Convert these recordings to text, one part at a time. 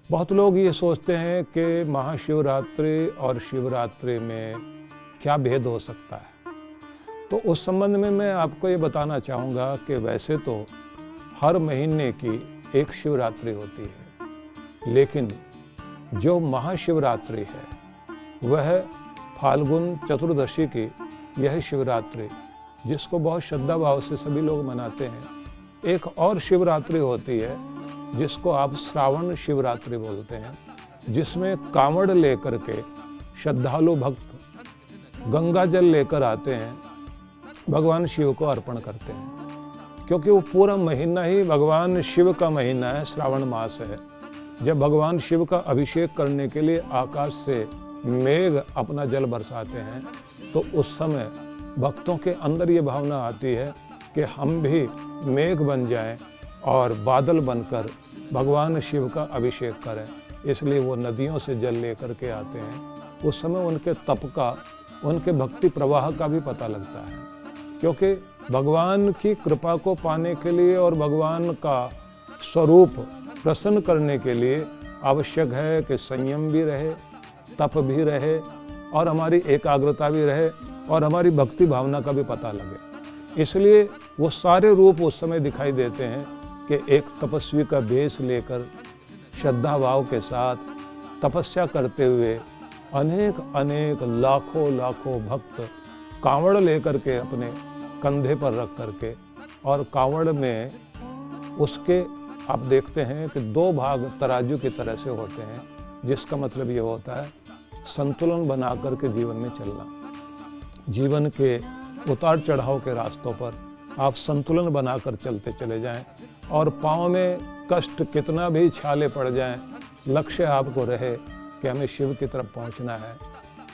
बहुत लोग ये सोचते हैं कि महाशिवरात्रि और शिवरात्रि में क्या भेद हो सकता है। तो उस संबंध में मैं आपको ये बताना चाहूँगा कि वैसे तो हर महीने की एक शिवरात्रि होती है, लेकिन जो महाशिवरात्रि है वह फाल्गुन चतुर्दशी की यह शिवरात्रि, जिसको बहुत श्रद्धा भाव से सभी लोग मनाते हैं। एक और शिवरात्रि होती है जिसको आप श्रावण शिवरात्रि बोलते हैं, जिसमें कांवड़ लेकर के श्रद्धालु भक्त गंगा जल लेकर आते हैं, भगवान शिव को अर्पण करते हैं। क्योंकि वो पूरा महीना ही भगवान शिव का महीना है, श्रावण मास है। जब भगवान शिव का अभिषेक करने के लिए आकाश से मेघ अपना जल बरसाते हैं, तो उस समय भक्तों के अंदर ये भावना आती है कि हम भी मेघ बन जाएं और बादल बनकर भगवान शिव का अभिषेक करें। इसलिए वो नदियों से जल लेकर के आते हैं। उस समय उनके तप का, उनके भक्ति प्रवाह का भी पता लगता है। क्योंकि भगवान की कृपा को पाने के लिए और भगवान का स्वरूप प्रसन्न करने के लिए आवश्यक है कि संयम भी रहे, तप भी रहे और हमारी एकाग्रता भी रहे और हमारी भक्ति भावना का भी पता लगे। इसलिए वो सारे रूप उस समय दिखाई देते हैं कि एक तपस्वी का भेष लेकर श्रद्धा भाव के साथ तपस्या करते हुए अनेक अनेक लाखों लाखों भक्त कांवड़ लेकर के अपने कंधे पर रख करके, और कांवड़ में उसके आप देखते हैं कि दो भाग तराजू की तरह से होते हैं, जिसका मतलब ये होता है संतुलन बना करके जीवन में चलना। जीवन के उतार चढ़ाव के रास्तों पर आप संतुलन बनाकर चलते चले जाएं, और पाँव में कष्ट कितना भी छाले पड़ जाएं, लक्ष्य आपको रहे कि हमें शिव की तरफ पहुंचना है,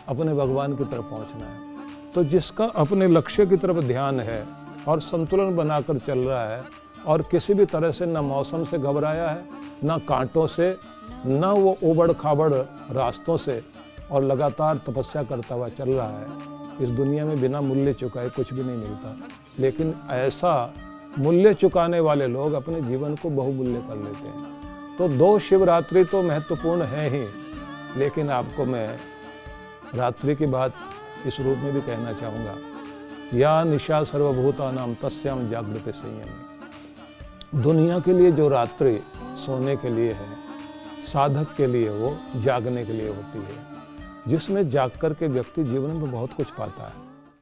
अपने भगवान की तरफ पहुंचना है। तो जिसका अपने लक्ष्य की तरफ ध्यान है और संतुलन बनाकर चल रहा है, और किसी भी तरह से न मौसम से घबराया है, न कांटों से, न वो उबड़ खाबड़ रास्तों से, और लगातार तपस्या करता हुआ चल रहा है। इस दुनिया में बिना मूल्य चुकाए कुछ भी नहीं मिलता, लेकिन ऐसा मूल्य चुकाने वाले लोग अपने जीवन को बहुमूल्य कर लेते हैं। तो दो शिवरात्रि तो महत्वपूर्ण है ही, लेकिन आपको मैं रात्रि की बात इस रूप में भी कहना चाहूँगा, या निशा सर्वभूतानां तस्याम जागृते संयमी। दुनिया के लिए जो रात्रि सोने के लिए है, साधक के लिए वो जागने के लिए होती है, जिसमें जाग कर के व्यक्ति जीवन में बहुत कुछ पाता है।